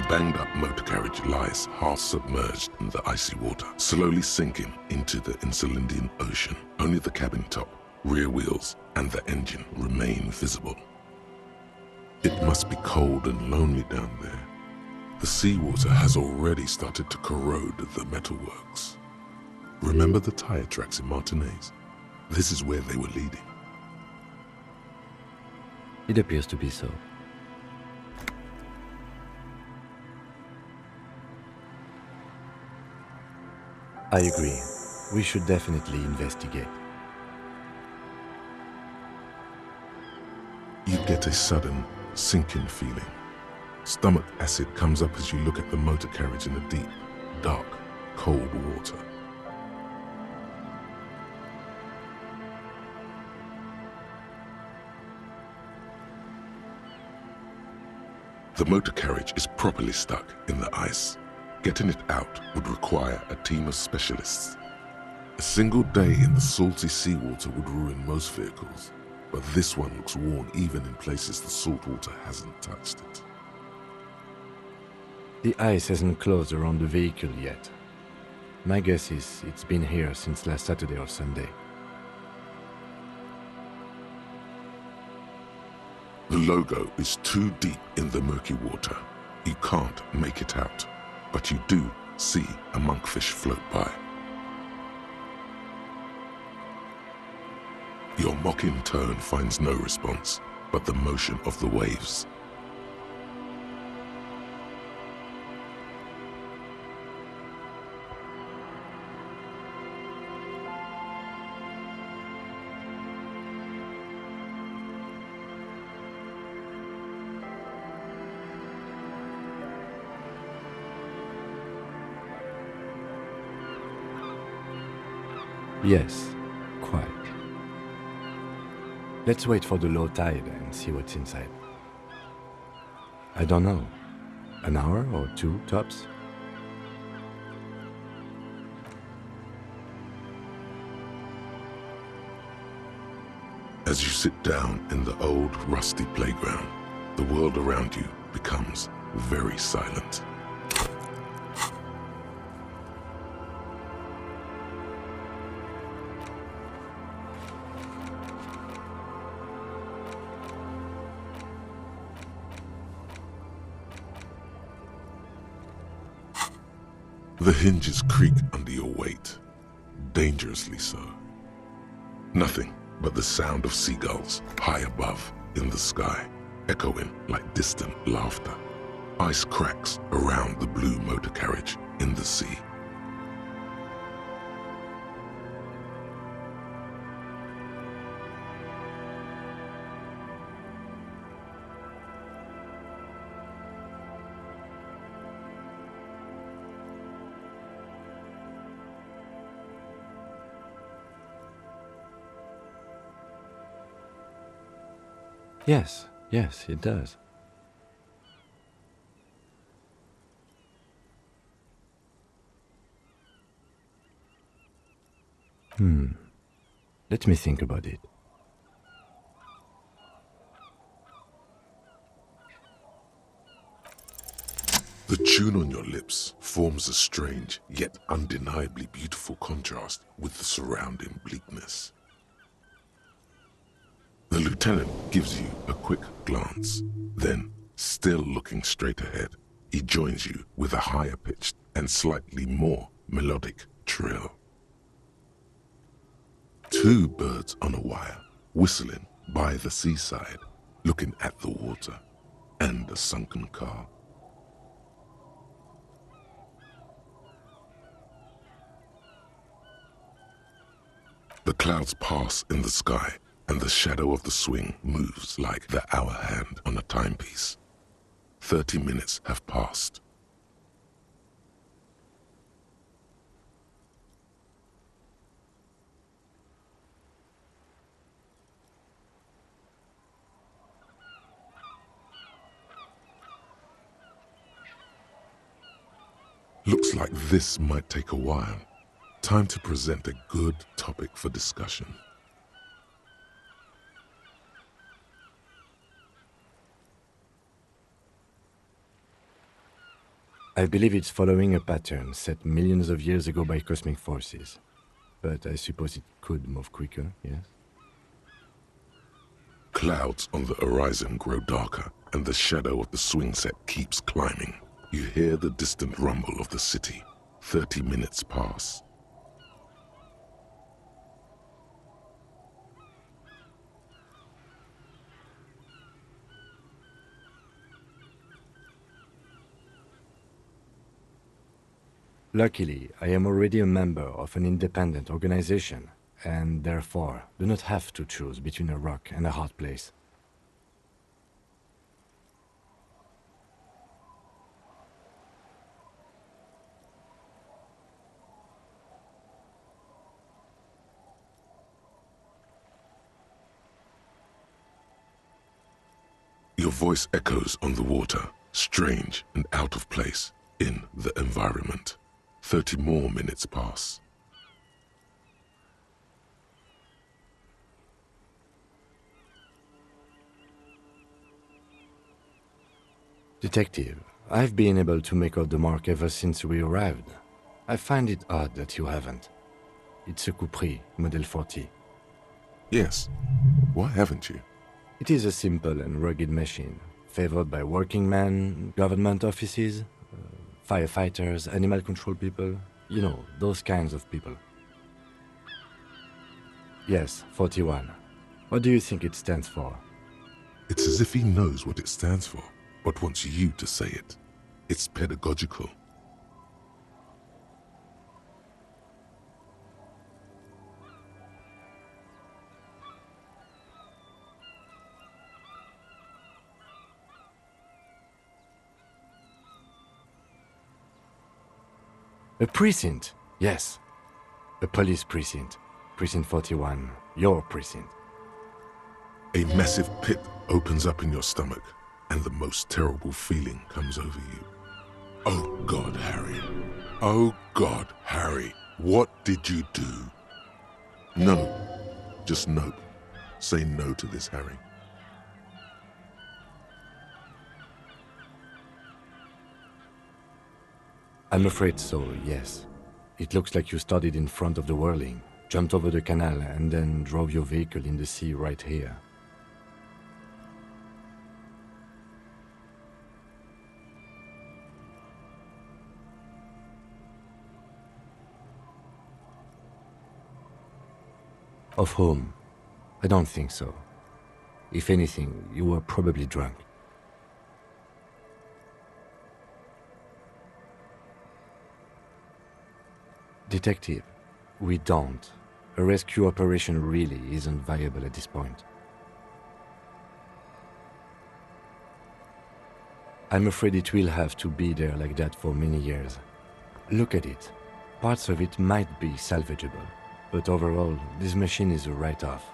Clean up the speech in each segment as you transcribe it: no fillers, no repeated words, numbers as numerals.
banged-up motor carriage lies half-submerged in the icy water, slowly sinking into the Insulindian Ocean. Only the cabin top, rear wheels, and the engine remain visible. It must be cold and lonely down there. The seawater has already started to corrode the metalworks. Remember the tire tracks in Martinez? This is where they were leading. It appears to be so. I agree. We should definitely investigate. You get a sudden, sinking feeling. Stomach acid comes up as you look at the motor carriage in the deep, dark, cold water. The motor carriage is properly stuck in the ice. Getting it out would require a team of specialists. A single day in the salty seawater would ruin most vehicles, but this one looks worn even in places the salt water hasn't touched it. The ice hasn't closed around the vehicle yet. My guess is it's been here since last Saturday or Sunday. The logo is too deep in the murky water. You can't make it out, but you do see a monkfish float by. Your mocking tone finds no response, but the motion of the waves. Yes, quite. Let's wait for the low tide and see what's inside. I don't know. An hour or two, tops? As you sit down in the old, rusty playground, the world around you becomes very silent. The hinges creak under your weight, dangerously so. Nothing but the sound of seagulls high above in the sky, echoing like distant laughter. Ice cracks around the blue motor carriage in the sea. Yes, it does. Let me think about it. The tune on your lips forms a strange yet undeniably beautiful contrast with the surrounding bleakness. The lieutenant gives you a quick glance, then, still looking straight ahead, he joins you with a higher pitched and slightly more melodic trill. Two birds on a wire, whistling by the seaside, looking at the water and the sunken car. The clouds pass in the sky, and the shadow of the swing moves like the hour hand on a timepiece. 30 minutes have passed. Looks like this might take a while. Time to present a good topic for discussion. I believe it's following a pattern set millions of years ago by cosmic forces. But I suppose it could move quicker, yes? Clouds on the horizon grow darker, and the shadow of the swing set keeps climbing. You hear the distant rumble of the city. 30 minutes pass. Luckily, I am already a member of an independent organization, and therefore do not have to choose between a rock and a hard place. Your voice echoes on the water, strange and out of place in the environment. 30 more minutes pass. Detective, I've been able to make out the mark ever since we arrived. I find it odd that you haven't. It's a Coupris, Model 40. Yes. Why haven't you? It is a simple and rugged machine, favored by working men, government offices, firefighters, animal control people, you know, those kinds of people. Yes, 41. What do you think it stands for? It's as if he knows what it stands for, but wants you to say it. It's pedagogical. A precinct, yes. A police precinct. Precinct 41, your precinct. A massive pit opens up in your stomach, and the most terrible feeling comes over you. Oh God, Harry. Oh God, Harry. What did you do? No. Just no. Say no to this, Harry. I'm afraid so, yes. It looks like you started in front of the whirling, jumped over the canal, and then drove your vehicle in the sea right here. Of whom? I don't think so. If anything, you were probably drunk. Detective, we don't. A rescue operation really isn't viable at this point. I'm afraid it will have to be there like that for many years. Look at it. Parts of it might be salvageable, but overall, this machine is a write-off.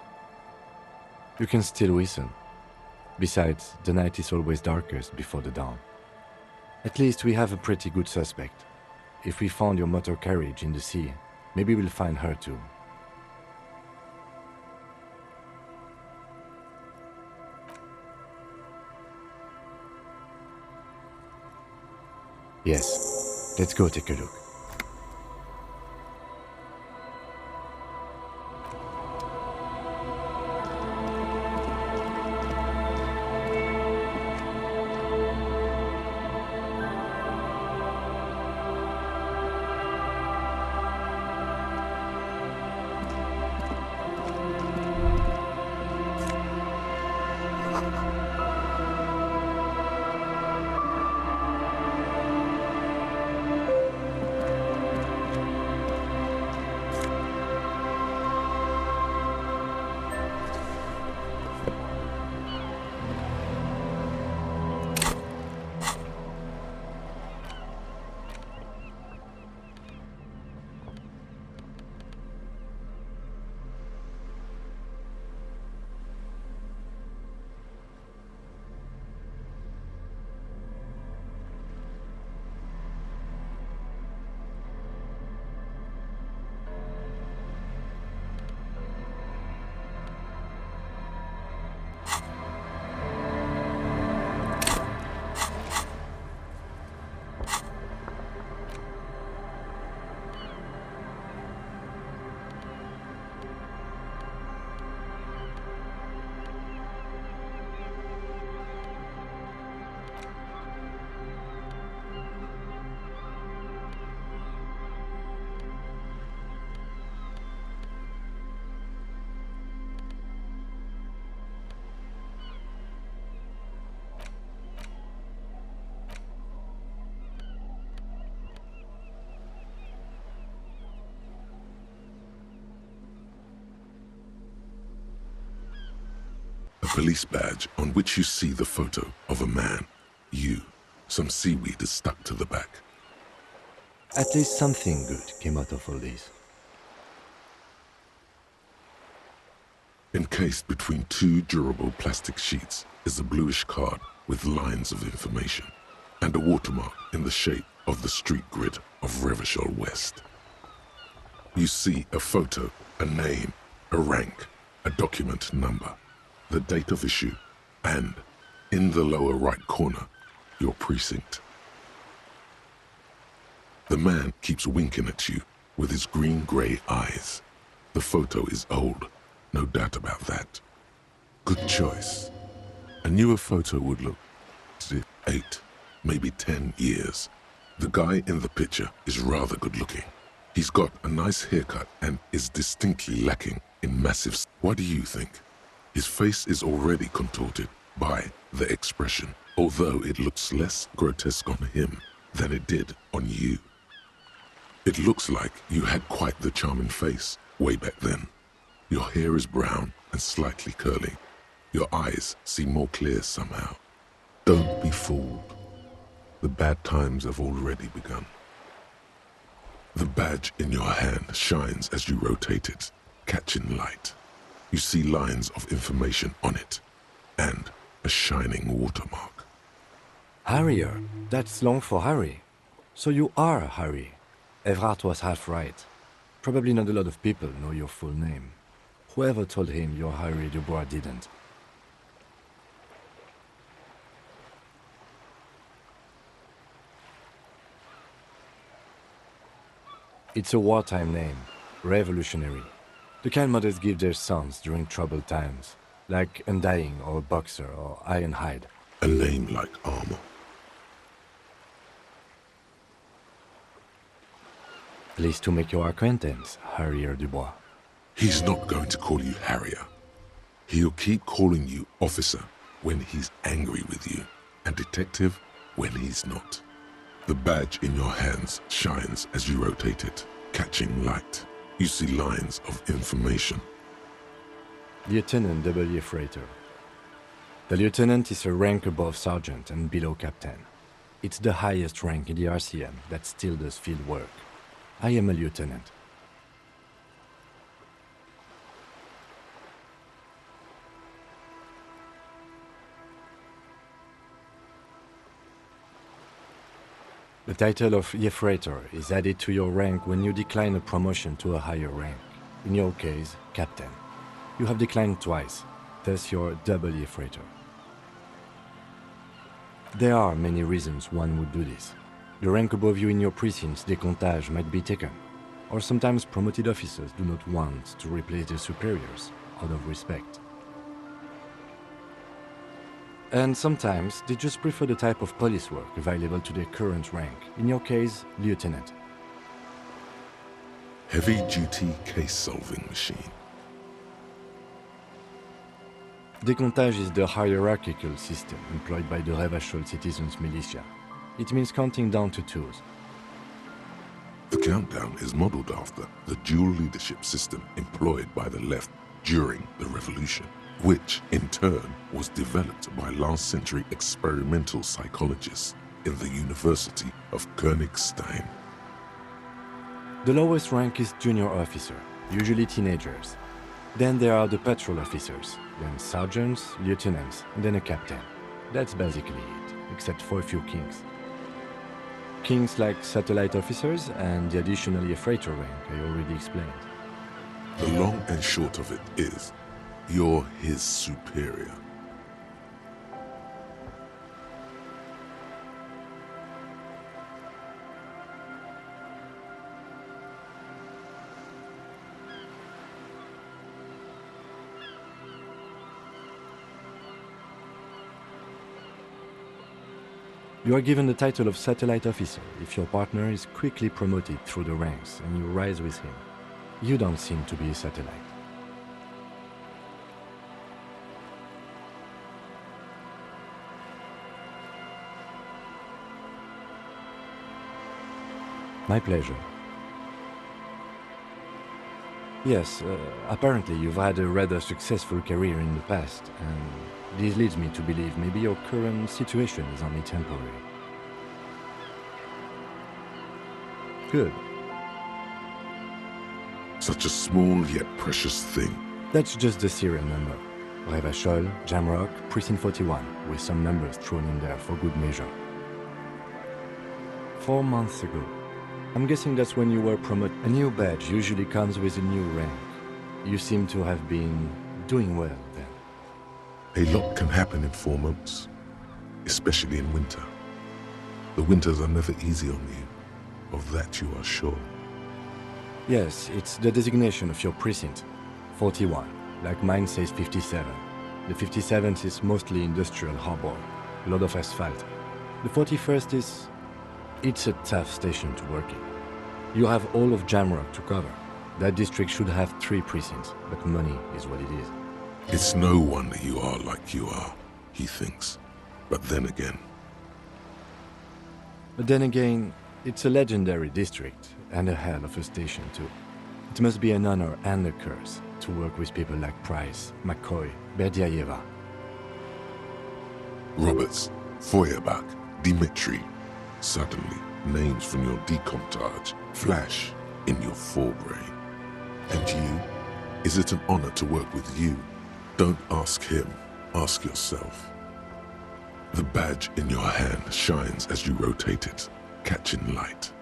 You can still whistle. Besides, the night is always darkest before the dawn. At least we have a pretty good suspect. If we found your motor carriage in the sea, maybe we'll find her too. Yes, let's go take a look. police badge on which you see the photo of a man. Some seaweed is stuck to the back. At least something good came out of all this. Encased between two durable plastic sheets is a bluish card with lines of information and a watermark in the shape of the street grid of Revachol West. You see a photo, a name, a rank, a document number, the date of issue, and, in the lower right corner, your precinct. The man keeps winking at you with his green-grey eyes. The photo is old, no doubt about that. Good choice. A newer photo would look as if 8, maybe 10 years. The guy in the picture is rather good-looking. He's got a nice haircut and is distinctly lacking in massive... What do you think? His face is already contorted by the expression, although it looks less grotesque on him than it did on you. It looks like you had quite the charming face way back then. Your hair is brown and slightly curly. Your eyes seem more clear somehow. Don't be fooled. The bad times have already begun. The badge in your hand shines as you rotate it, catching light. You see lines of information on it, and a shining watermark. Harrier, that's long for Harry. So you are Harry. Evrard was half right. Probably not a lot of people know your full name. Whoever told him you're Harry Dubois didn't. It's a wartime name, revolutionary. The kind mothers give their sons during troubled times, like Undying or Boxer or Ironhide. A name like armor. Pleased to make your acquaintance, Harrier Dubois. He's not going to call you Harrier. He'll keep calling you officer when he's angry with you, and detective when he's not. The badge in your hands shines as you rotate it, catching light. You see lines of information. Lieutenant W. Freighter. The lieutenant is a rank above sergeant and below captain. It's the highest rank in the RCM that still does field work. I am a lieutenant. The title of Freighter is added to your rank when you decline a promotion to a higher rank. In your case, captain. You have declined twice, thus you're double Freighter. There are many reasons one would do this. The rank above you in your precinct's décomptage might be taken, or sometimes promoted officers do not want to replace their superiors out of respect. And sometimes they just prefer the type of police work available to their current rank, in your case, lieutenant. Heavy-duty case-solving machine. Décomptage is the hierarchical system employed by the Revachol citizens' militia. It means counting down to 2s. The countdown is modeled after the dual leadership system employed by the left during the revolution, which in turn was developed by last-century experimental psychologists in the University of Königstein. The lowest rank is junior officer, usually teenagers. Then there are the patrol officers, then sergeants, lieutenants, and then a captain. That's basically it, except for a few kings. Kings like satellite officers and the additionally a freighter rank I already explained. The long and short of it is, you're his superior. You are given the title of satellite officer if your partner is quickly promoted through the ranks and you rise with him. You don't seem to be a satellite. My pleasure. Yes, apparently you've had a rather successful career in the past, and this leads me to believe maybe your current situation is only temporary. Good. Such a small yet precious thing. That's just the serial number. Revachol, Jamrock, Precinct 41, with some numbers thrown in there for good measure. 4 months ago. I'm guessing that's when you were promoted. A new badge usually comes with a new rank. You seem to have been doing well then. A lot can happen in 4 months, especially in winter. The winters are never easy on you, of that you are sure. Yes, it's the designation of your precinct. 41, like mine says 57. The 57th is mostly industrial harbor, a lot of asphalt. The 41st is... it's a tough station to work in. You have all of Jamrock to cover. That district should have 3 precincts, but money is what it is. It's no wonder you are like you are, he thinks. But then again... It's a legendary district, and a hell of a station too. It must be an honor and a curse to work with people like Price, McCoy, Berdiaeva. Roberts, Feuerbach, Dimitri. Suddenly, names from your decomptage flash in your forebrain. And you? Is it an honor to work with you? Don't ask him, ask yourself. The badge in your hand shines as you rotate it, catching light.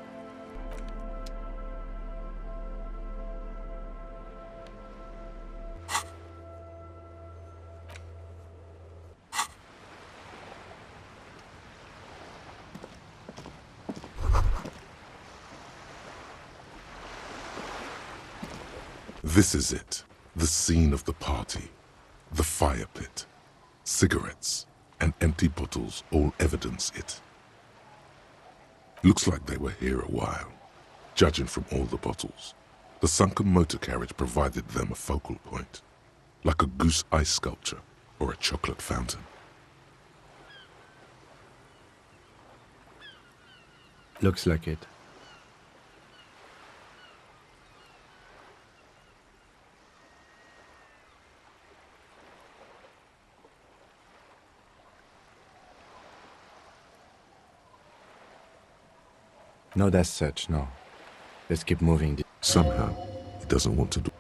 This is it, the scene of the party, the fire pit. Cigarettes and empty bottles all evidence it. Looks like they were here a while, judging from all the bottles. The sunken motor carriage provided them a focal point, like a goose ice sculpture or a chocolate fountain. Looks like it. Not as such, no. Let's keep moving. Somehow, he doesn't want to do.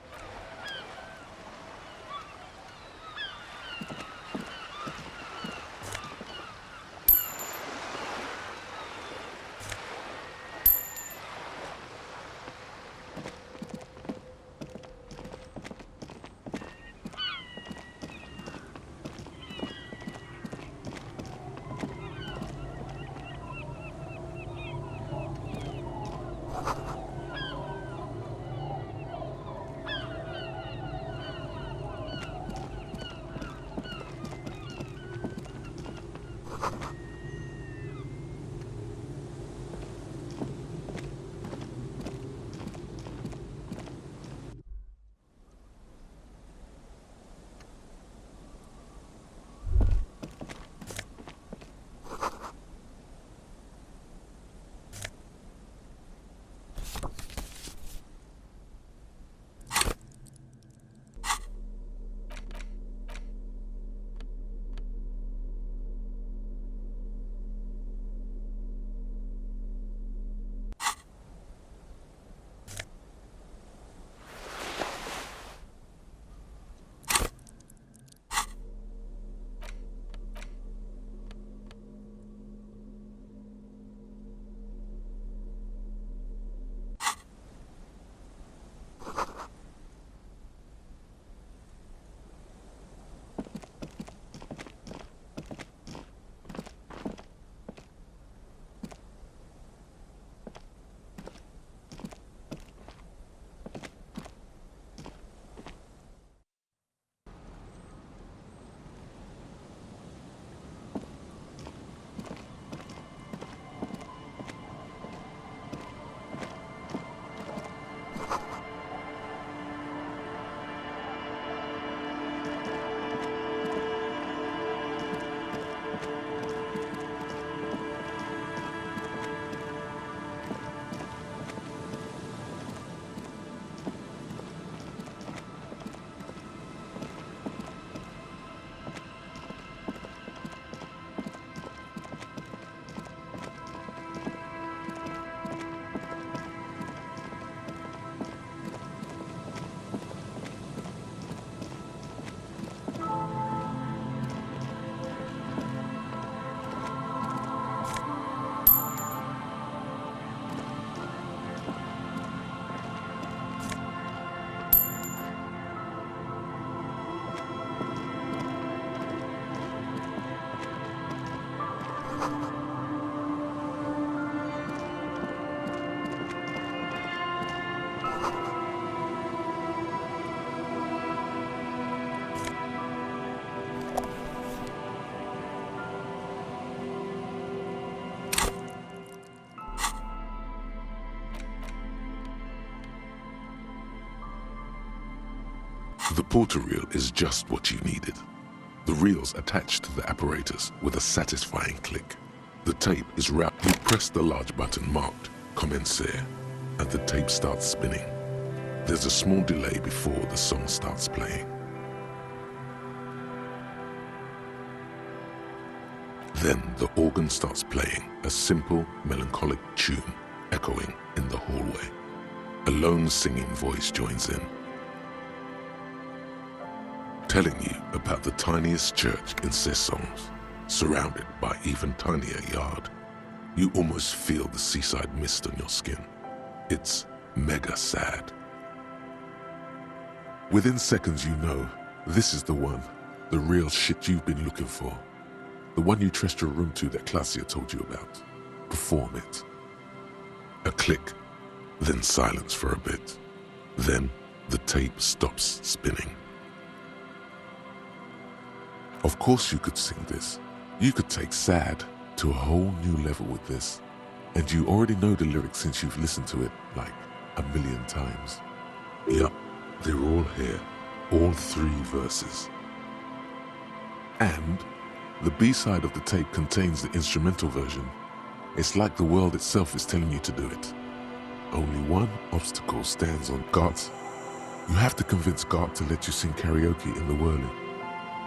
The porter reel is just what you needed. The reel's attached to the apparatus with a satisfying click. The tape is wrapped. You press the large button marked Commencer, and the tape starts spinning. There's a small delay before the song starts playing. Then the organ starts playing a simple, melancholic tune echoing in the hallway. A lone singing voice joins in, telling you about the tiniest church in Cessons, surrounded by even tinier yard. You almost feel the seaside mist on your skin. It's mega sad. Within seconds you know, this is the one, the real shit you've been looking for. The one you trust your room to that Claudia told you about. Perform it. A click, then silence for a bit. Then the tape stops spinning. Of course you could sing this. You could take sad to a whole new level with this. And you already know the lyrics since you've listened to it like 1,000,000 times. Yup, they're all here. All 3 verses. And the B-side of the tape contains the instrumental version. It's like the world itself is telling you to do it. Only one obstacle stands on Gart. You have to convince Gart to let you sing karaoke in the whirling.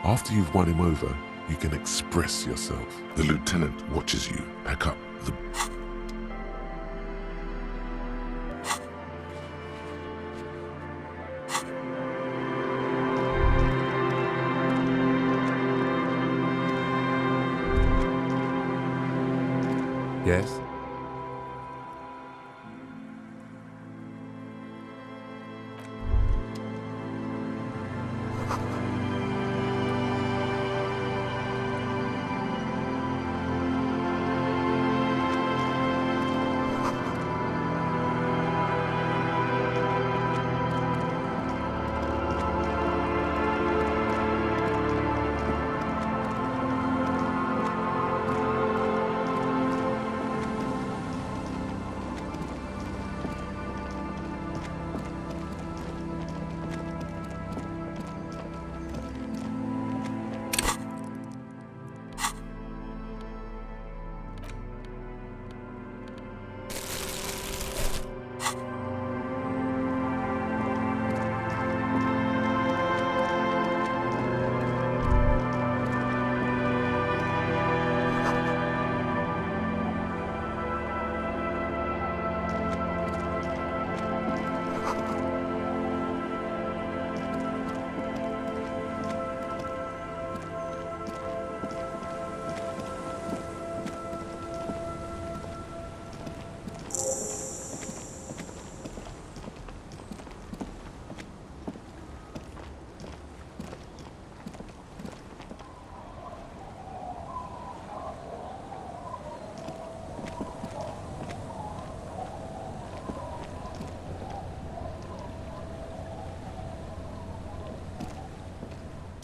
After you've won him over, you can express yourself. The lieutenant watches you pack up the... Yes?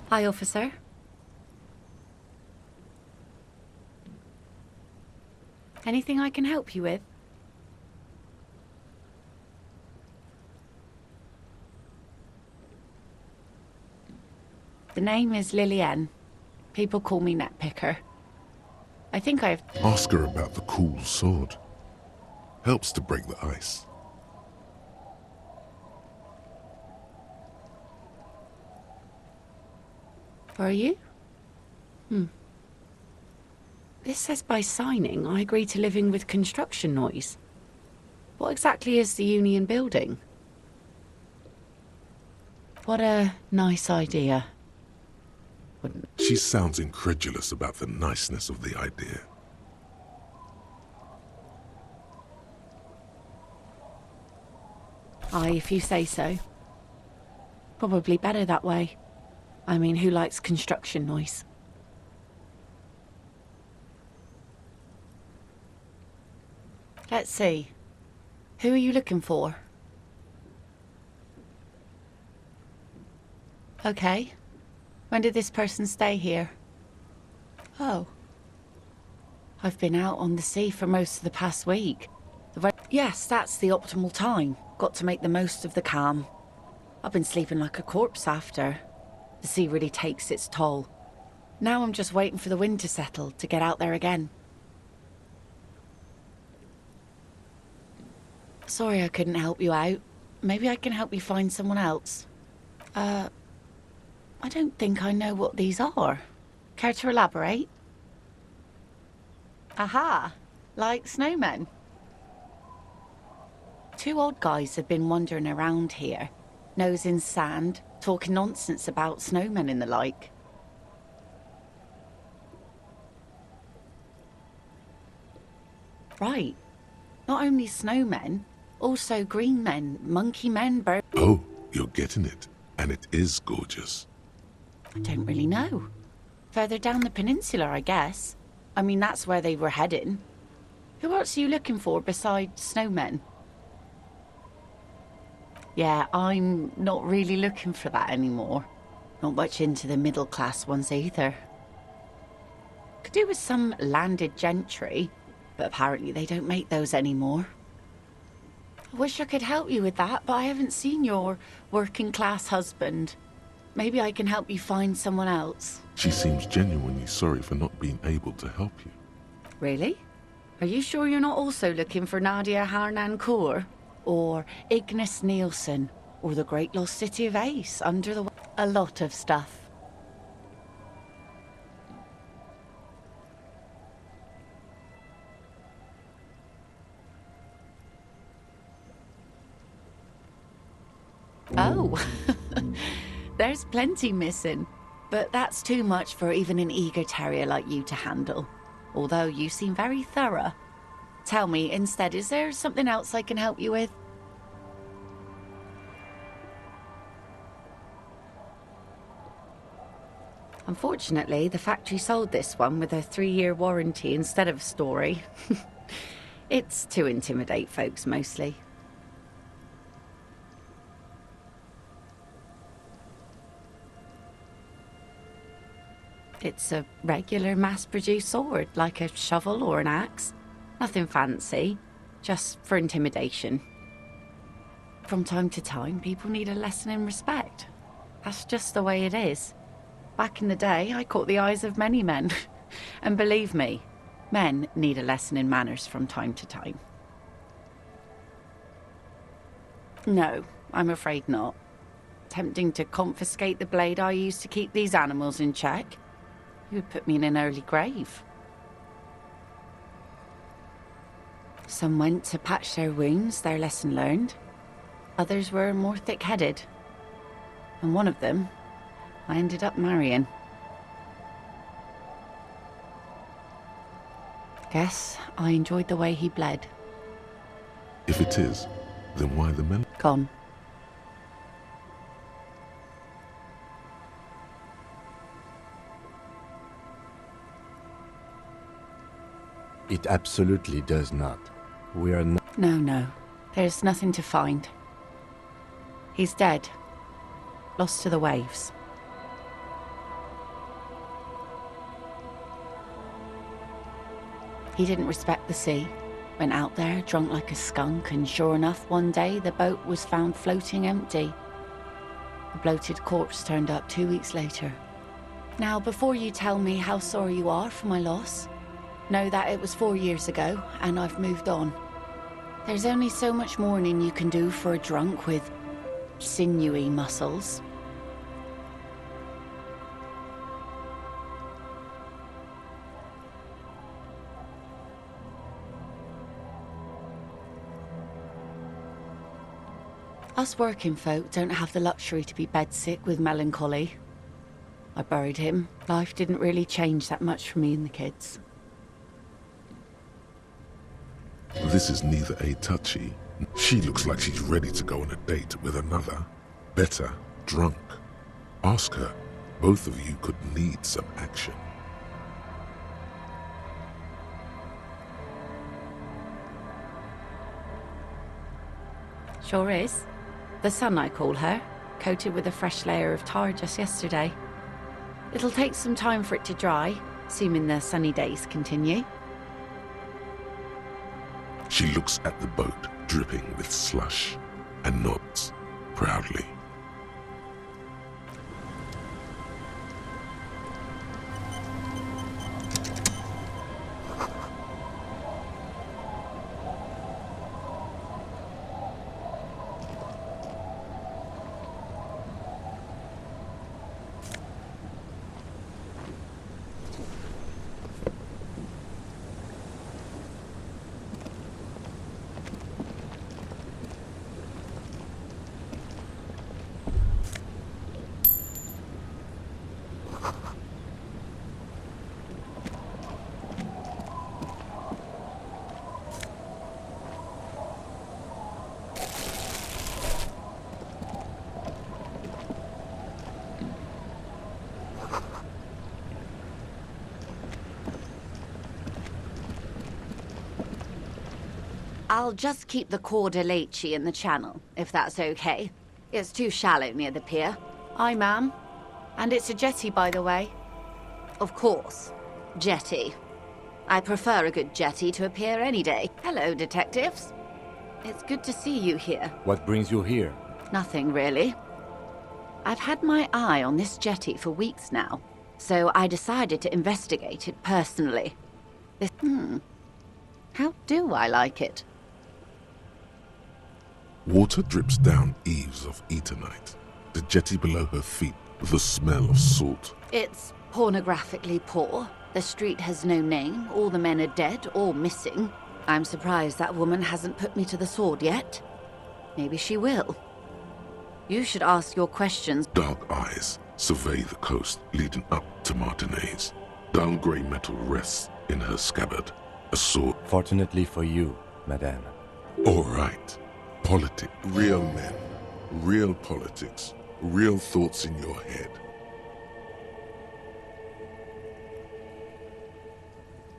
Hi, officer. Anything I can help you with? The name is Lillian. People call me Netpicker. I think I've... Ask her about the cool sword. Helps to break the ice. For you? This says by signing, I agree to living with construction noise. What exactly is the Union building? What a nice idea. Wouldn't... She sounds incredulous about the niceness of the idea. Aye, if you say so. Probably better that way. I mean, who likes construction noise? Let's see. Who are you looking for? Okay. When did this person stay here? Oh. I've been out on the sea for most of the past week. Yes, that's the optimal time. Got to make the most of the calm. I've been sleeping like a corpse after. The sea really takes its toll. Now I'm just waiting for the wind to settle to get out there again. Sorry I couldn't help you out. Maybe I can help you find someone else. I don't think I know what these are. Care to elaborate? Aha! Like snowmen. Two odd guys have been wandering around here, nose in sand, talking nonsense about snowmen and the like. Right. Not only snowmen, also green men, monkey men, bird... Oh, you're getting it. And it is gorgeous. I don't really know. Further down the peninsula, I guess. I mean, that's where they were heading. Who else are you looking for besides snowmen? Yeah, I'm not really looking for that anymore. Not much into the middle-class ones either. Could do with some landed gentry, but apparently they don't make those anymore. I wish I could help you with that, but I haven't seen your working-class husband. Maybe I can help you find someone else. She seems genuinely sorry for not being able to help you. Really? Are you sure you're not also looking for Nadia Harnancourt? Or Ignis Nielsen? Or the Great Lost City of Ace under the... A lot of stuff. Oh, there's plenty missing, but that's too much for even an eager terrier like you to handle. Although you seem very thorough. Tell me, instead, is there something else I can help you with? Unfortunately, the factory sold this one with a 3-year warranty instead of a story. It's to intimidate folks, mostly. It's a regular mass-produced sword, like a shovel or an axe. Nothing fancy, just for intimidation. From time to time, people need a lesson in respect. That's just the way it is. Back in the day, I caught the eyes of many men. And believe me, men need a lesson in manners from time to time. No, I'm afraid not. Tempting to confiscate the blade I used to keep these animals in check. You would put me in an early grave. Some went to patch their wounds, their lesson learned. Others were more thick-headed. And one of them, I ended up marrying. Guess I enjoyed the way he bled. If it is, then why the men? Gone. It absolutely does not. We are not... No. There's nothing to find. He's dead. Lost to the waves. He didn't respect the sea. Went out there, drunk like a skunk, and sure enough, one day the boat was found floating empty. The bloated corpse turned up 2 weeks later. Now, before you tell me how sorry you are for my loss, know that it was 4 years ago, and I've moved on. There's only so much mourning you can do for a drunk with sinewy muscles. Us working folk don't have the luxury to be bedsick with melancholy. I buried him. Life didn't really change that much for me and the kids. This is neither a touchy. She looks like she's ready to go on a date with another. Better, drunk. Ask her. Both of you could need some action. Sure is. The Sun, I call her, coated with a fresh layer of tar just yesterday. It'll take some time for it to dry, assuming the sunny days continue. She looks at the boat dripping with slush and nods proudly. I'll just keep the Corda Lacey in the channel, if that's okay. It's too shallow near the pier. Aye, ma'am. And it's a jetty, by the way. Of course. Jetty. I prefer a good jetty to a pier any day. Hello, detectives. It's good to see you here. What brings you here? Nothing, really. I've had my eye on this jetty for weeks now, so I decided to investigate it personally. How do I like it? Water drips down eaves of Eternite. The jetty below her feet, the smell of salt. It's pornographically poor. The street has no name, all the men are dead or missing. I'm surprised that woman hasn't put me to the sword yet. Maybe she will. You should ask your questions. Dark eyes survey the coast leading up to Martinez. Dull grey metal rests in her scabbard. A sword. Fortunately for you, madame. All right. Politics. Real men. Real politics. Real thoughts in your head.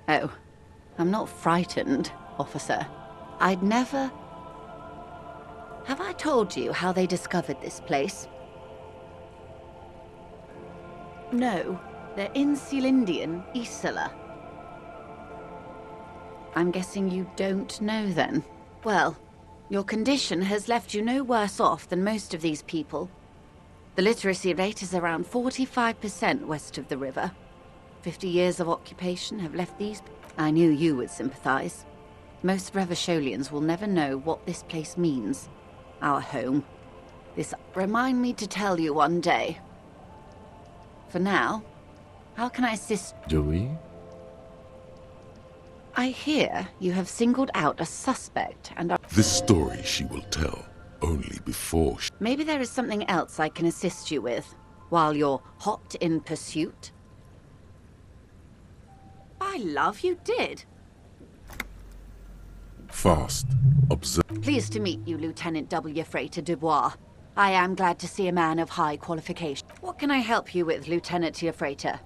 Oh, I'm not frightened, officer. I'd never... Have I told you how they discovered this place? No, they're in Celindian, Isola. I'm guessing you don't know then. Well, your condition has left you no worse off than most of these people. The literacy rate is around 45% west of the river. 50 years of occupation have left these... I knew you would sympathize. Most Revacholians will never know what this place means. Our home. This... Remind me to tell you one day. For now, how can I assist... Do we? I hear you have singled out a suspect and are... This story she will tell only before she... Maybe there is something else I can assist you with, while you're hot in pursuit? I love you did. Fast. Observe. Pleased to meet you, Lieutenant W. Freighter Dubois. I am glad to see a man of high qualification. What can I help you with, Lieutenant Freighter?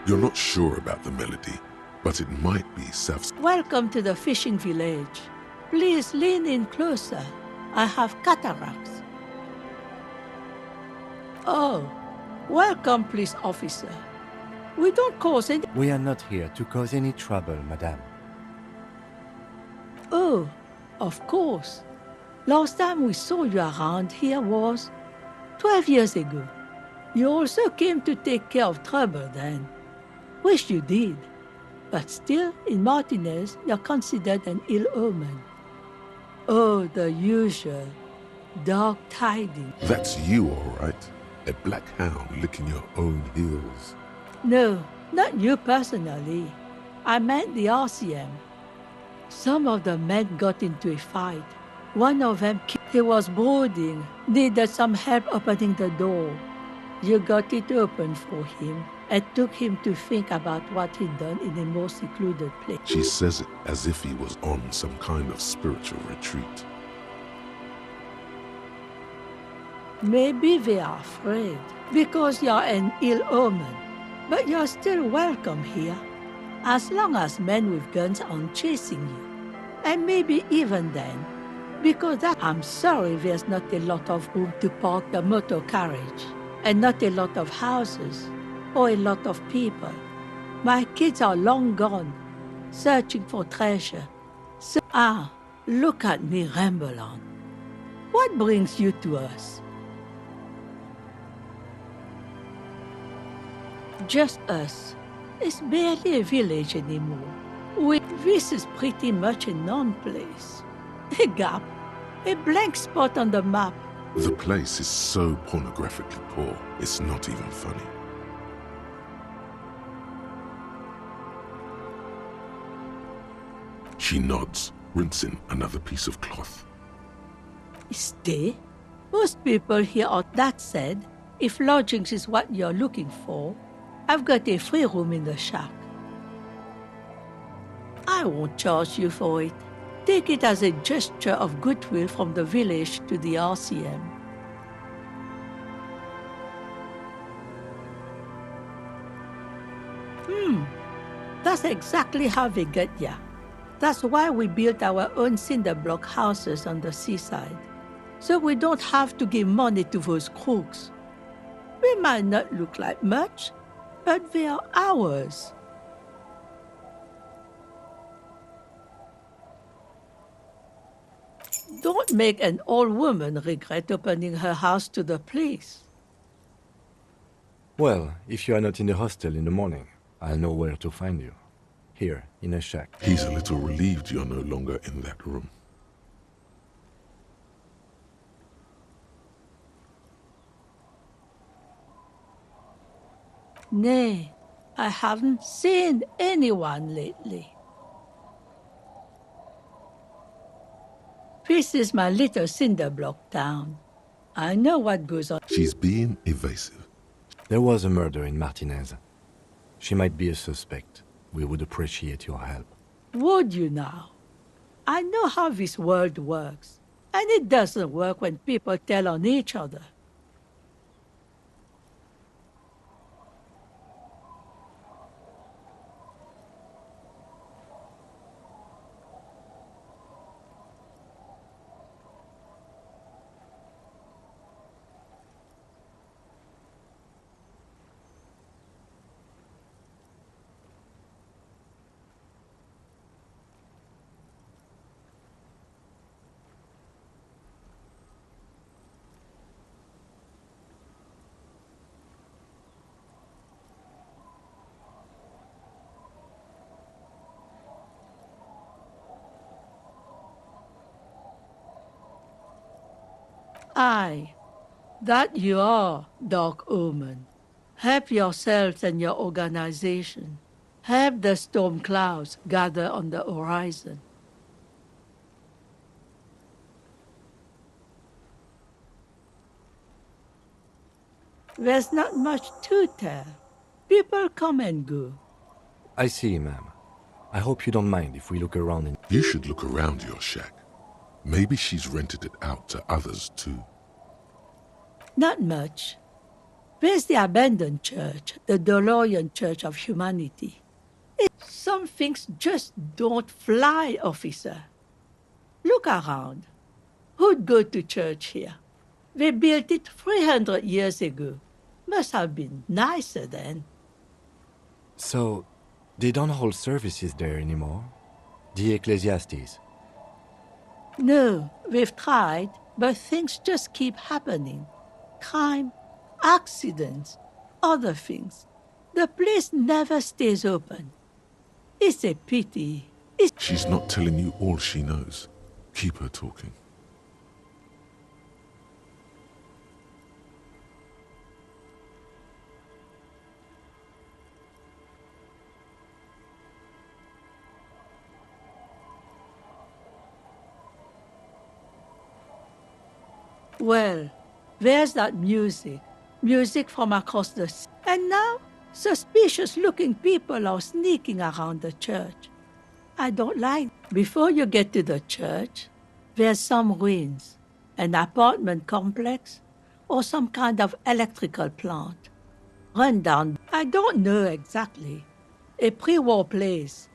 You're not sure about the melody, but it might be Saf's. Welcome to the fishing village. Please lean in closer. I have cataracts. Oh, welcome, police officer. We don't cause any... We are not here to cause any trouble, madame. Oh, of course. Last time we saw you around here was 12 years ago. You also came to take care of trouble then. Wish you did. But still, in Martinez, you're considered an ill omen. Oh, the usual. Dark tidings. That's you, all right. A black hound licking your own heels. No, not you personally. I meant the RCM. Some of the men got into a fight. One of them, he was boarding, needed some help opening the door. You got it open for him and took him to think about what he'd done in a more secluded place. She says it as if he was on some kind of spiritual retreat. Maybe they are afraid because you're an ill omen, but you're still welcome here, as long as men with guns aren't chasing you. And maybe even then, because I'm sorry there's not a lot of room to park the motor carriage, and not a lot of houses, or a lot of people. My kids are long gone, searching for treasure. So, look at me ramble on. What brings you to us? Just us. It's barely a village anymore. This is pretty much a non-place. A gap. A blank spot on the map. The place is so pornographically poor, it's not even funny. She nods, rinsing another piece of cloth. Stay? Most people here are... That said, if lodgings is what you're looking for, I've got a free room in the shack. I won't charge you for it. Take it as a gesture of goodwill from the village to the RCM. That's exactly how they get ya. That's why we built our own cinder block houses on the seaside, so we don't have to give money to those crooks. We might not look like much, but they are ours. Don't make an old woman regret opening her house to the police. Well, if you are not in the hostel in the morning, I'll know where to find you. Here, in a shack. He's a little relieved you're no longer in that room. Nay, I haven't seen anyone lately. This is my little cinder block town. I know what goes on. She's being evasive. There was a murder in Martinez. She might be a suspect. We would appreciate your help. Would you now? I know how this world works, and it doesn't work when people tell on each other. Aye, that you are, Dark Omen. Help yourselves and your organization. Help the storm clouds gather on the horizon. There's not much to tell. People come and go. I see, ma'am. I hope you don't mind if we look around in... You should look around your shack. Maybe she's rented it out to others too. Not much. There's the abandoned church, the DeLorean Church of Humanity. Some things just don't fly, officer. Look around. Who'd go to church here? They built it 300 years ago. Must have been nicer then. So, they don't hold services there anymore? The Ecclesiastes? No, they've tried, but things just keep happening. Crime, accidents, other things. The place never stays open. It's a pity. She's not telling you all she knows. Keep her talking. Well, there's that music. Music from across the sea. And now, suspicious-looking people are sneaking around the church. I don't like. Before you get to the church, there's some ruins, an apartment complex, or some kind of electrical plant. Run down. I don't know exactly. A pre-war place.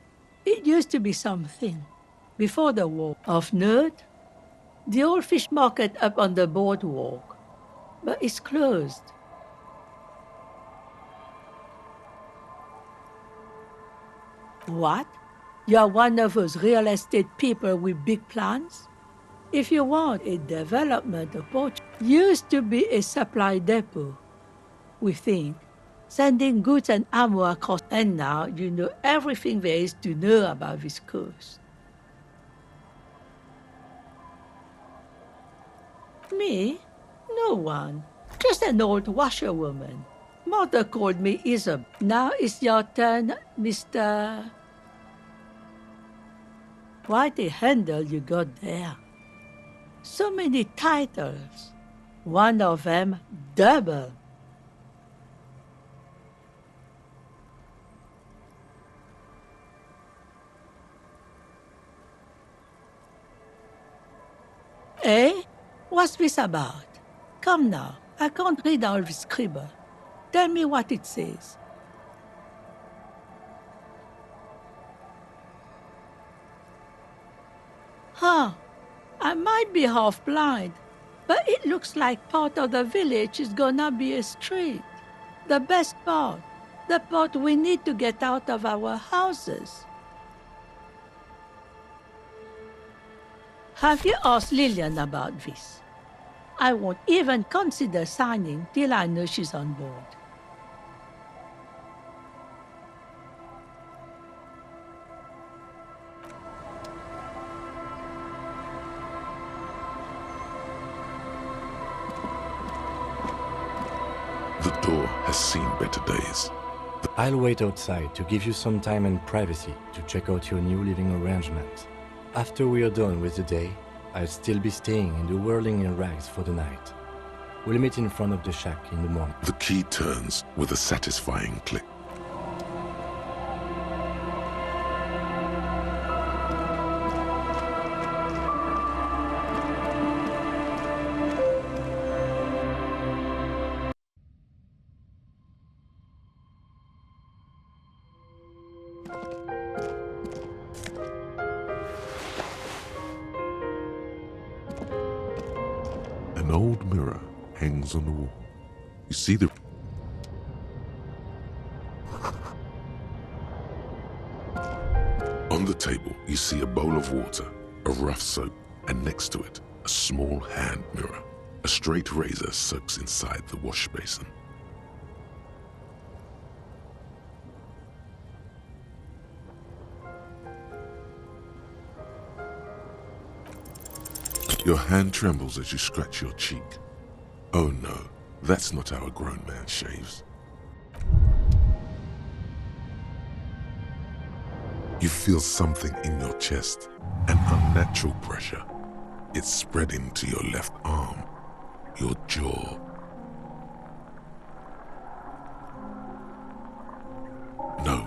It used to be something. Before the war. Of note, the old fish market up on the boardwalk. But it's closed. What? You're one of those real estate people with big plans? If you want a development approach, used to be a supply depot, we think, sending goods and ammo across, and now you know everything there is to know about this coast. Me? No one. Just an old washerwoman. Mother called me Isabel. Now it's your turn, Mr. Quite a handle you got there. So many titles. One of them double. Eh? What's this about? Come now, I can't read all this scribble. Tell me what it says. Huh. I might be half blind, but it looks like part of the village is gonna be a street. The best part. The part we need to get out of our houses. Have you asked Lillian about this? I won't even consider signing till I know she's on board. The door has seen better days. I'll wait outside to give you some time and privacy to check out your new living arrangements. After we are done with the day, I'll still be staying in the whirling in rags for the night. We'll meet in front of the shack in the morning. The key turns with a satisfying click. An old mirror hangs on the wall. You see the... On the table, you see a bowl of water, a rough soap, and next to it, a small hand mirror. A straight razor soaks inside the wash basin. Your hand trembles as you scratch your cheek. Oh no, that's not how a grown man shaves. You feel something in your chest, an unnatural pressure. It's spreading to your left arm, your jaw. No,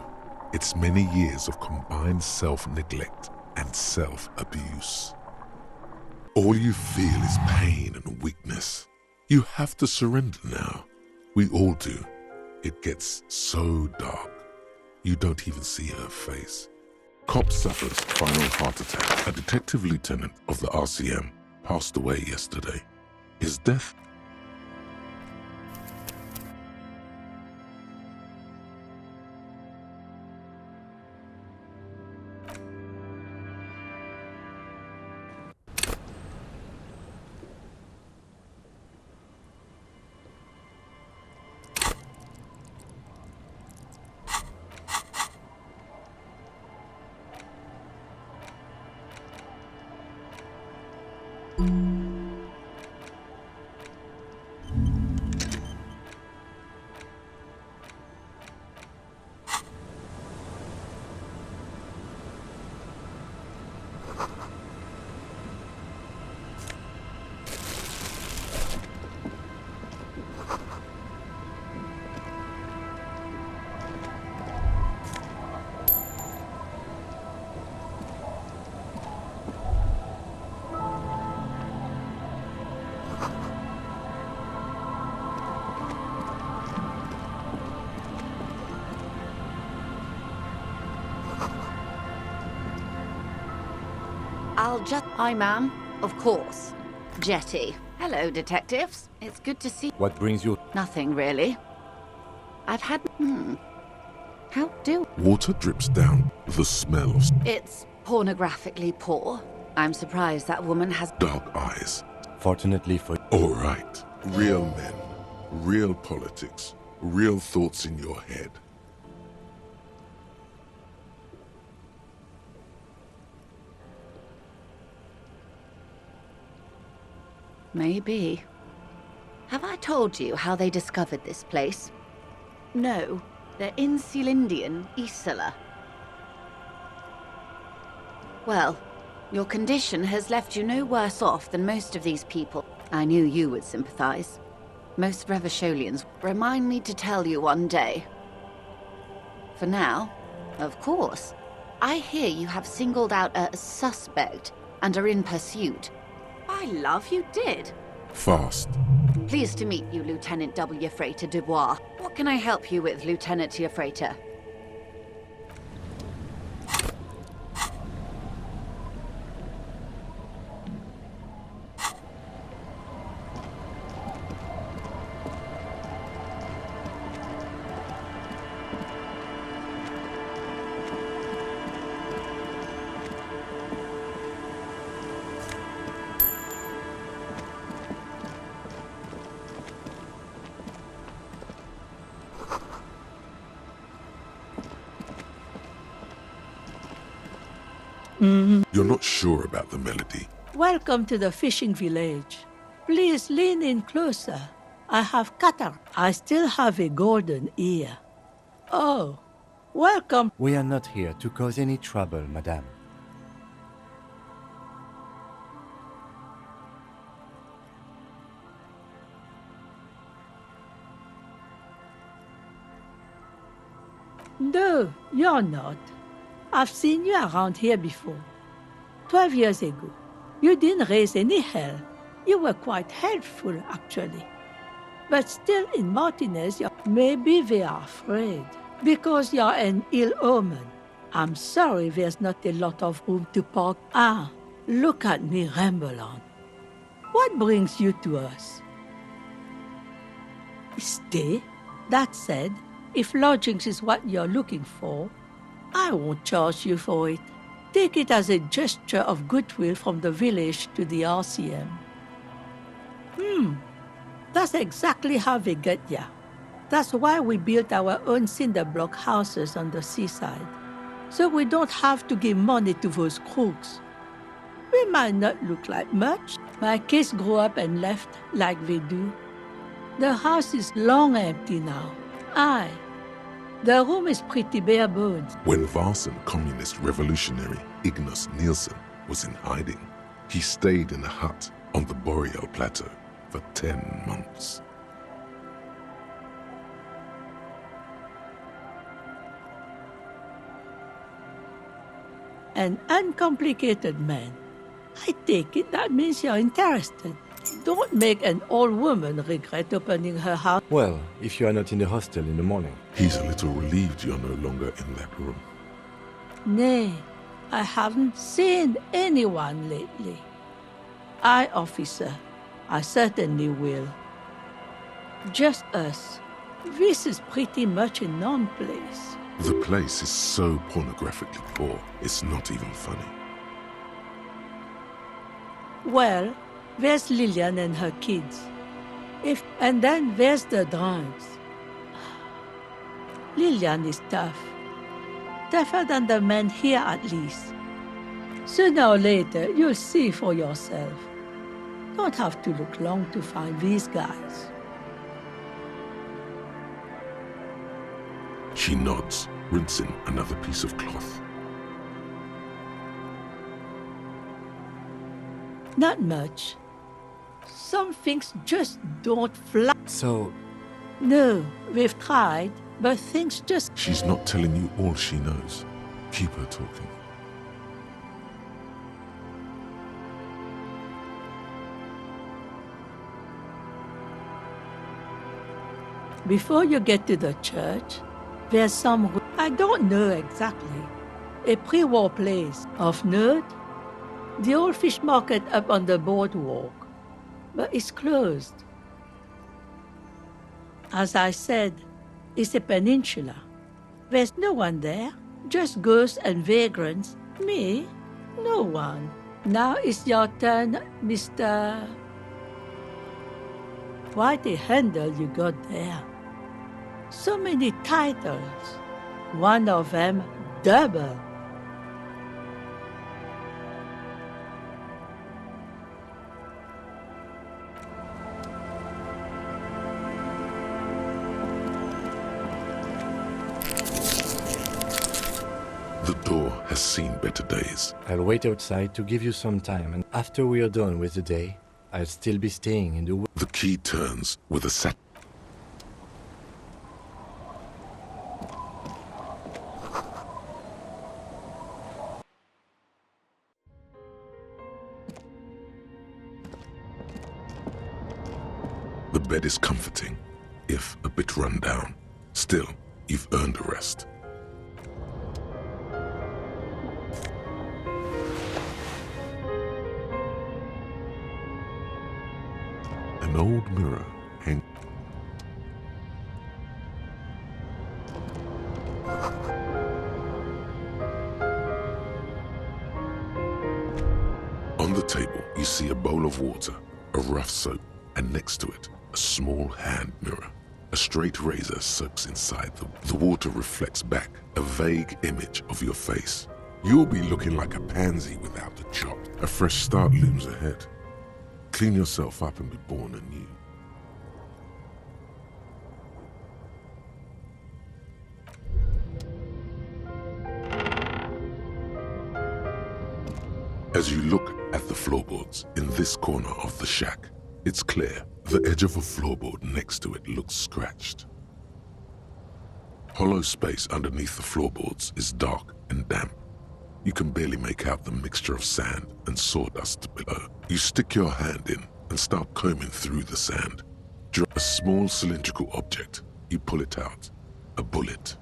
it's many years of combined self-neglect and self-abuse. All you feel is pain and weakness. You have to surrender now. We all do. It gets so dark. You don't even see her face. Cop suffers final heart attack. A detective lieutenant of the RCM passed away yesterday. His death... Hi, ma'am. Of course. Jetty. Hello, detectives. It's good to see... What brings you? Nothing, really. I've had... How do... Water drips down. The smell of It's pornographically poor. I'm surprised that woman has... dark eyes. Fortunately for... All right. Real men. Real politics. Real thoughts in your head. Maybe. Have I told you how they discovered this place? No. They're in Celindian, Isla. Well, your condition has left you no worse off than most of these people. I knew you would sympathize. Most Revacholians remind me to tell you one day. For now, of course, I hear you have singled out a suspect and are in pursuit. I love you did. Fast. Pleased to meet you, Lieutenant W. Freighter Dubois. What can I help you with, Lieutenant Freighter? You're not sure about the melody. Welcome to the fishing village. Please lean in closer. I have catarrh. I still have a golden ear. Oh, welcome. We are not here to cause any trouble, madame. No, you're not. I've seen you around here before. 12 years ago. You didn't raise any hell. You were quite helpful, actually. But still in Martinez, maybe they are afraid. Because you're an ill omen. I'm sorry there's not a lot of room to park. Ah, look at me ramble on. What brings you to us? Stay. That said, if lodgings is what you're looking for, I won't charge you for it. Take it as a gesture of goodwill from the village to the RCM. That's exactly how they get ya. That's why we built our own cinder block houses on the seaside. So we don't have to give money to those crooks. We might not look like much. My kids grew up and left like they do. The house is long empty now. Aye. The room is pretty bare bones. When Varson communist revolutionary Ignace Nielsen was in hiding, he stayed in a hut on the Boreal Plateau for 10 months. An uncomplicated man. I take it that means you're interested. Don't make an old woman regret opening her heart. Well, if you are not in the hostel in the morning. He's a little relieved you're no longer in that room. Nay, I haven't seen anyone lately. Aye, officer, I certainly will. Just us. This is pretty much a known place. The place is so pornographically poor, it's not even funny. Well, there's Lillian and her kids. And then there's the drugs. Lillian is tough. Tougher than the men here, at least. Sooner or later, you'll see for yourself. Don't have to look long to find these guys. She nods, rinsing another piece of cloth. Not much. Some things just don't fly. So, No, we've tried, but things just... She's not telling you all she knows. Keep her talking. Before you get to the church, there's some... I don't know exactly. A pre-war place of note. The old fish market up on the boardwalk. But it's closed. As I said, it's a peninsula. There's no one there. Just ghosts and vagrants. Me? No one. Now it's your turn, Mr... Quite a handle you got there. So many titles. One of them double. The door has seen better days. I'll wait outside to give you some time, and after we are done with the day, I'll still be staying in the... The key turns with a sat. The bed is comforting, if a bit run down. Still, you've earned a rest. An old mirror hang. On the table, you see a bowl of water, a rough soap, and next to it, a small hand mirror. A straight razor soaks inside the water reflects back a vague image of your face. You'll be looking like a pansy without the chop. A fresh start looms ahead. Clean yourself up and be born anew. As you look at the floorboards in this corner of the shack, it's clear the edge of a floorboard next to it looks scratched. Hollow space underneath the floorboards is dark and damp. You can barely make out the mixture of sand and sawdust below. You stick your hand in and start combing through the sand. Drop a small cylindrical object. You pull it out. A bullet.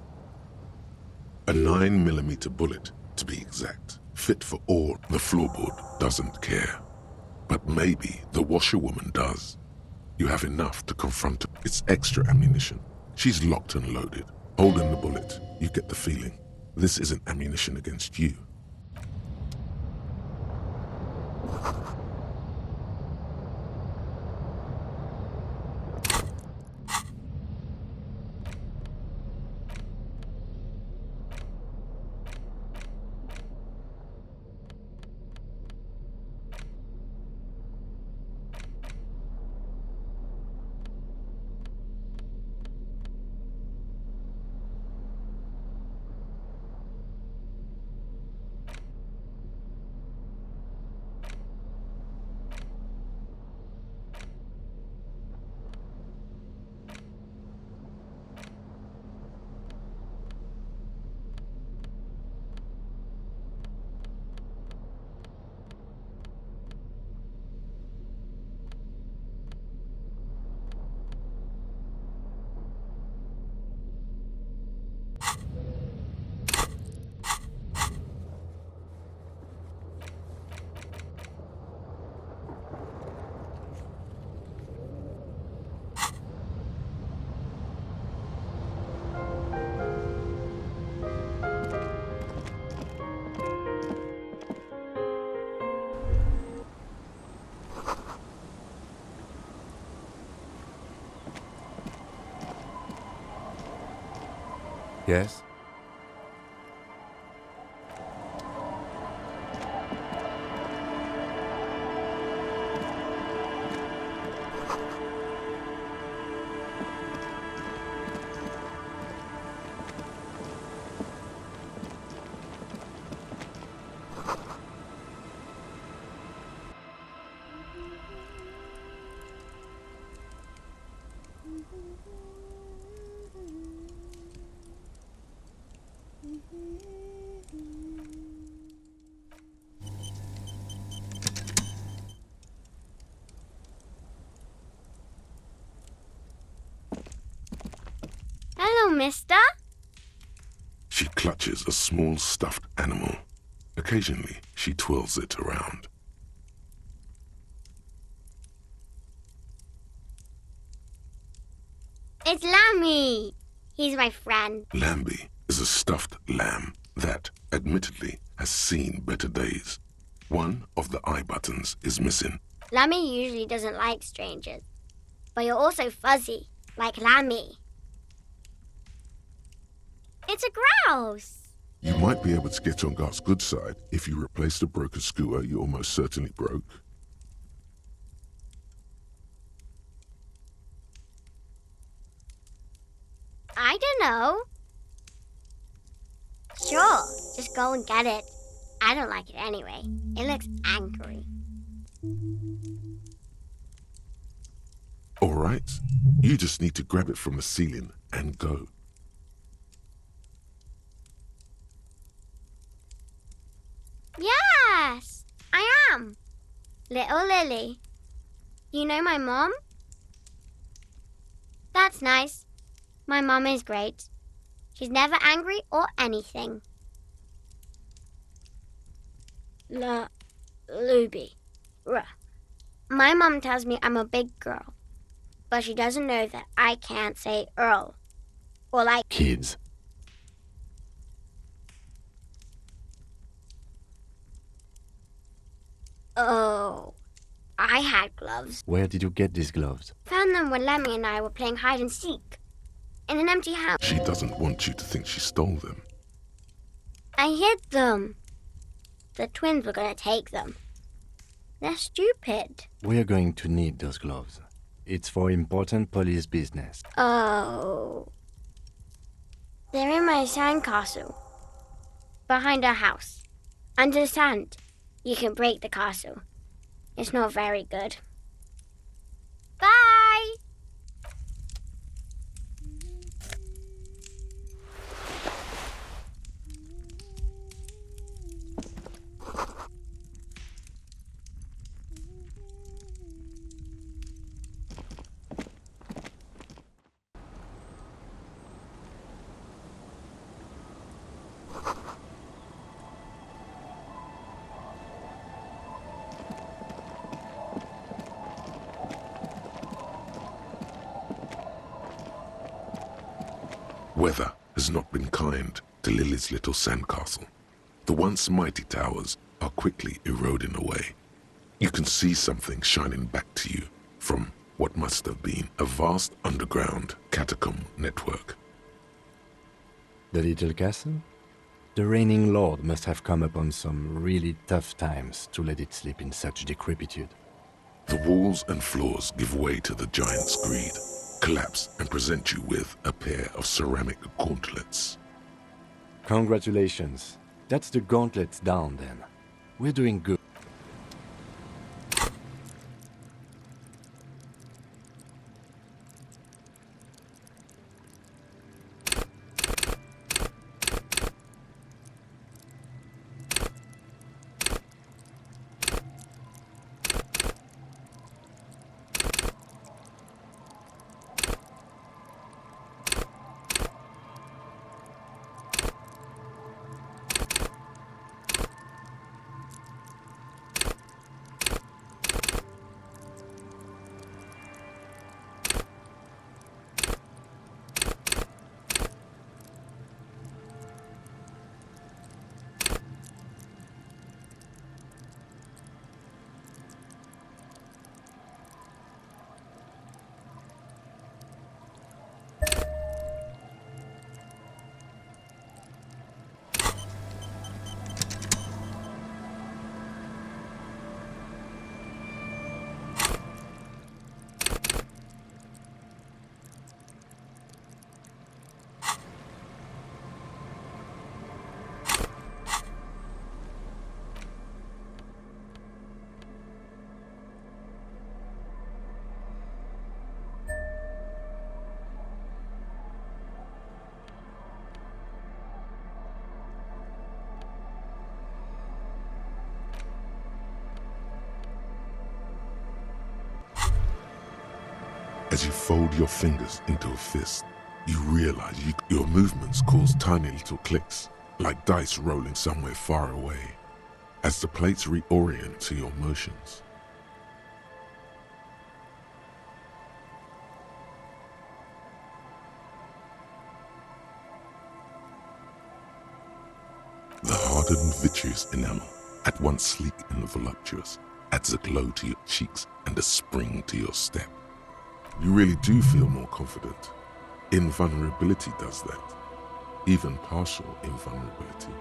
A 9mm bullet, to be exact. Fit for all. The floorboard doesn't care. But maybe the washerwoman does. You have enough to confront her. It's extra ammunition. She's locked and loaded. Holding the bullet, you get the feeling this isn't ammunition against you. Yes? Hello, mister. She clutches a small stuffed animal. Occasionally, she twirls it around. It's Lammy. He's my friend. Lambie is a stuffed lamb that, admittedly, has seen better days. One of the eye buttons is missing. Lammy usually doesn't like strangers. But you're also fuzzy, like Lammy. It's a grouse. You might be able to get on Gart's good side if you replace the broken skewer you almost certainly broke. I don't know. Sure, just go and get it. I don't like it anyway. It looks angry. All right, you just need to grab it from the ceiling and go. Yes, I am. Little Lily. You know my mom? That's nice. My mom is great. She's never angry or anything. Luby. My mom tells me I'm a big girl, but she doesn't know that I can't say Earl. Or like Kids. Oh, I had gloves. Where did you get these gloves? Found them when Lemmy and I were playing hide and seek. In an empty house. She doesn't want you to think she stole them. I hid them. The twins were gonna take them. They're stupid. We're going to need those gloves. It's for important police business. Oh. They're in my sandcastle. Behind our house. Under the sand. You can break the castle. It's not very good. Bye! Weather has not been kind to Lily's little sandcastle. The once mighty towers are quickly eroding away. You can see something shining back to you from what must have been a vast underground catacomb network. The little castle? The reigning lord must have come upon some really tough times to let it sleep in such decrepitude. The walls and floors give way to the giant's greed, collapse and present you with a pair of ceramic gauntlets. Congratulations. That's the gauntlets down then. We're doing good. As you fold your fingers into a fist, you realize your movements cause tiny little clicks, like dice rolling somewhere far away, as the plates reorient to your motions. The hardened vitreous enamel, at once sleek and voluptuous, adds a glow to your cheeks and a spring to your step. You really do feel more confident. Invulnerability does that. Even partial invulnerability.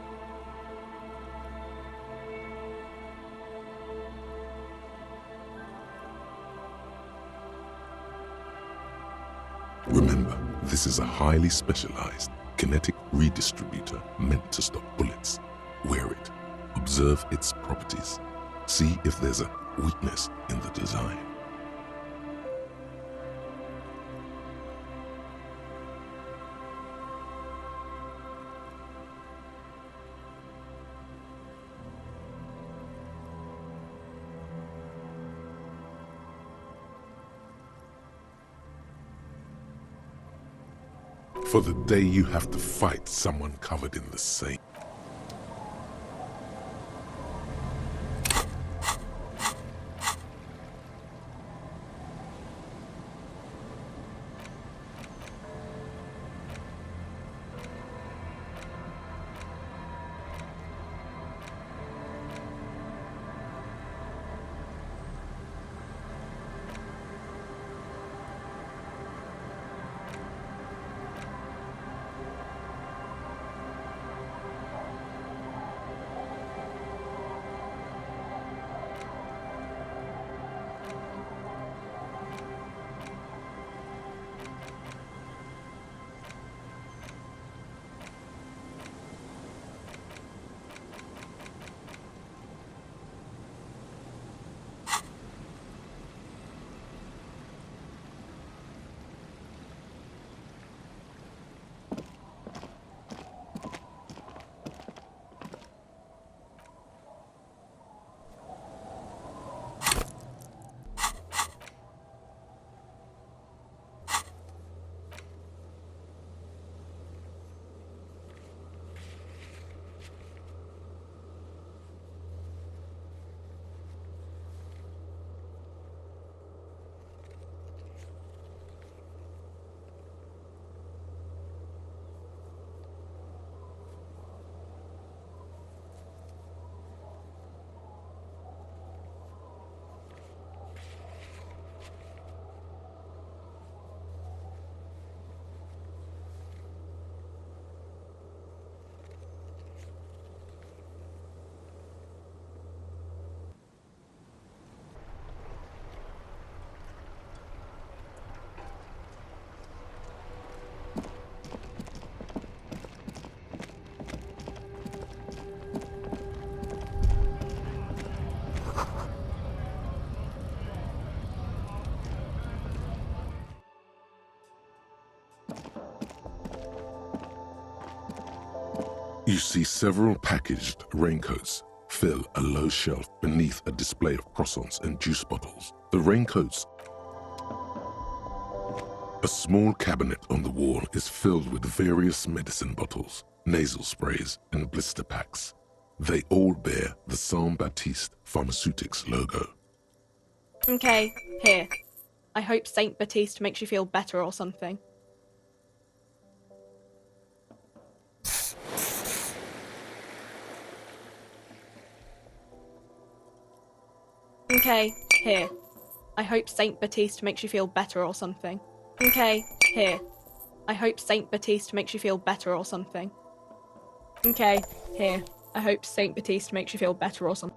Remember, this is a highly specialized kinetic redistributor meant to stop bullets. Wear it. Observe its properties. See if there's a weakness in the design. For the day you have to fight someone covered in the same. You see several packaged raincoats fill a low shelf beneath a display of croissants and juice bottles. The raincoats. A small cabinet on the wall is filled with various medicine bottles, nasal sprays, and blister packs. They all bear the Saint Baptiste Pharmaceutics logo. Okay, here. I hope Saint Baptiste makes you feel better or something. Okay, here. I hope Saint Baptiste makes you feel better or something. Okay, here. I hope Saint Baptiste makes you feel better or something. Okay, here. I hope Saint Baptiste makes you feel better or something.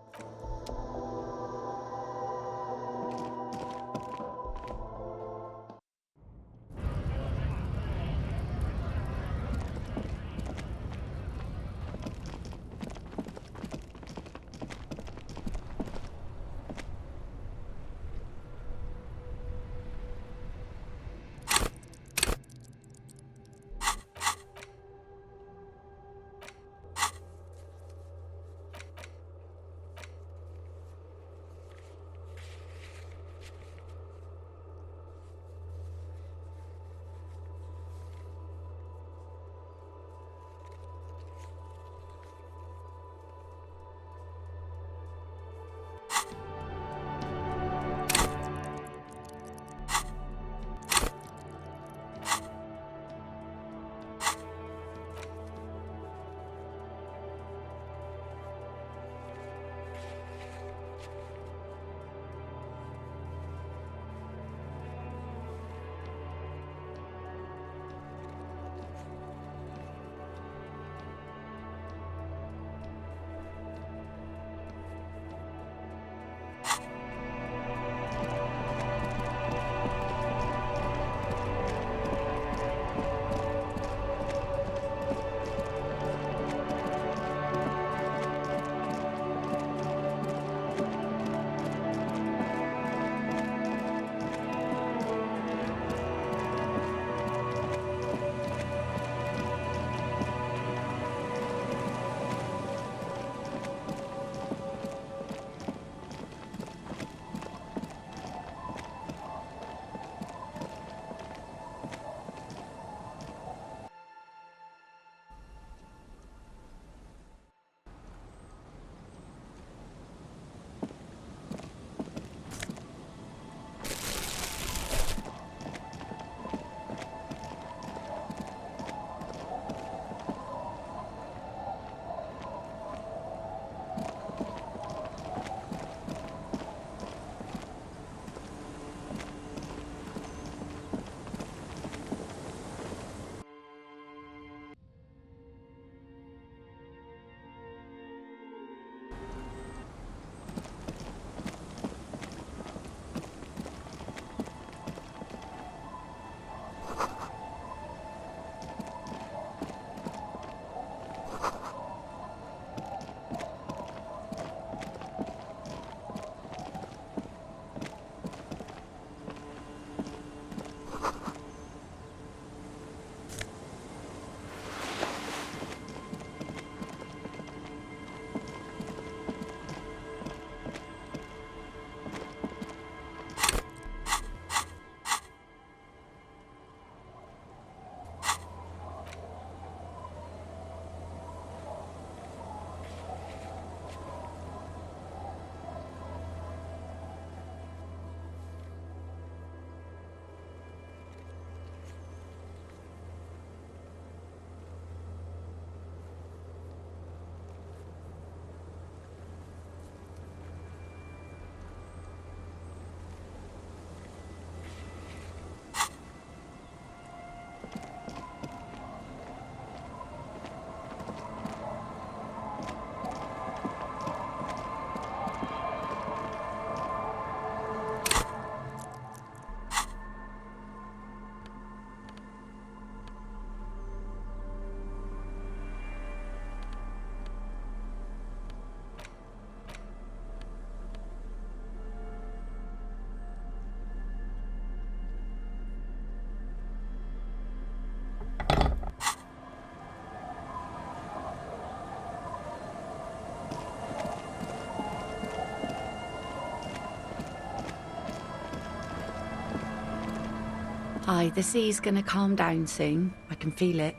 Aye, the sea's gonna calm down soon. I can feel it.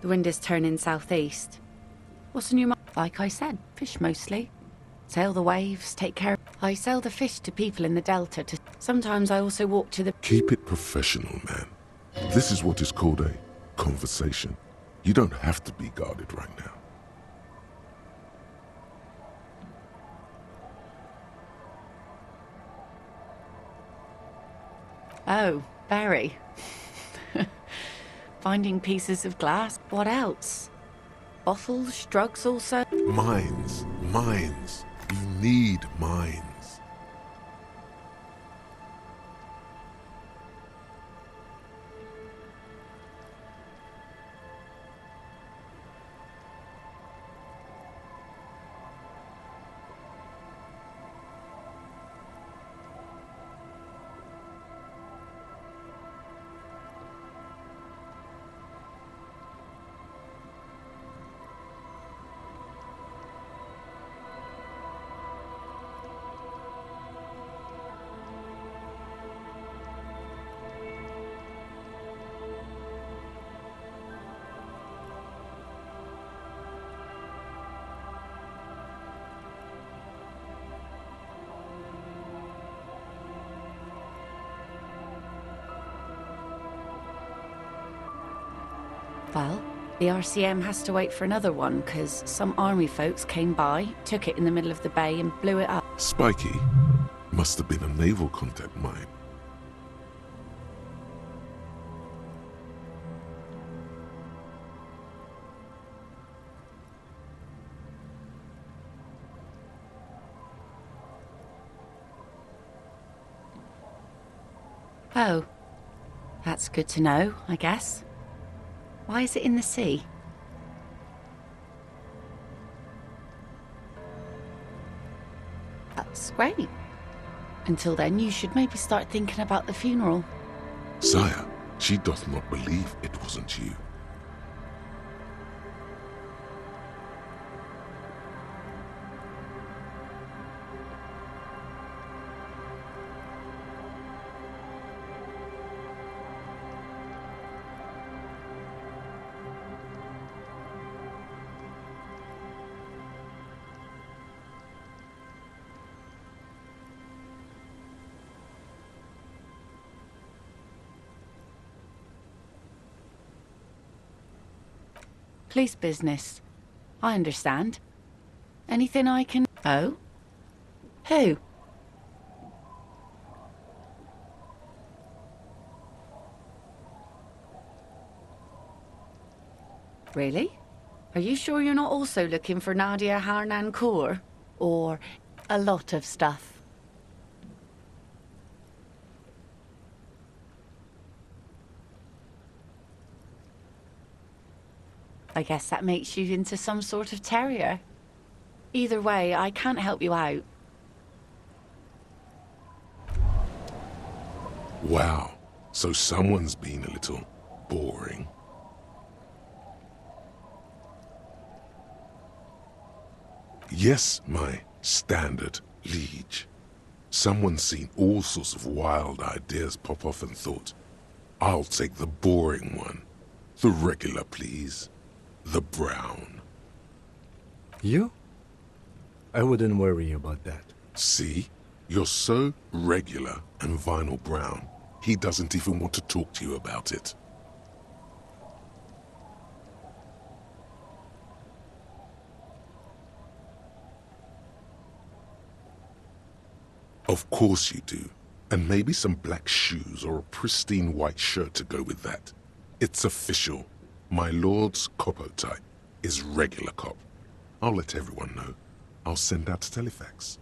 The wind is turning southeast. What's on your mind? Like I said, fish mostly. Sail the waves, take care. I sell the fish to people in the delta. Sometimes I also walk to the... Keep it professional, man. This is what is called a conversation. You don't have to be guarded right now. Oh, very. Finding pieces of glass. What else? Bottles, drugs also? Mines. Mines. You need mines. Well, the RCM has to wait for another one, because some army folks came by, took it in the middle of the bay and blew it up. Spiky must have been a naval contact mine. Oh, that's good to know, I guess. Why is it in the sea? That's great. Until then, you should maybe start thinking about the funeral. Sire, she doth not believe it wasn't you. Police business. I understand. Anything I can... Oh? Who? Really? Are you sure you're not also looking for Nadia Harnancourt? Or a lot of stuff? I guess that makes you into some sort of terrier. Either way, I can't help you out. Wow, so someone's been a little boring. Yes, my standard liege. Someone's seen all sorts of wild ideas pop off and thought, I'll take the boring one. The regular, please. The brown. You? I wouldn't worry about that. See? You're so regular and vinyl brown, he doesn't even want to talk to you about it. Of course you do. And maybe some black shoes or a pristine white shirt to go with that. It's official. My lord's coppo type is regular cop. I'll let everyone know. I'll send out a telefax.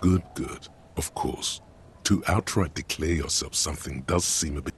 Good, good. Of course. To outright declare yourself something does seem a bit...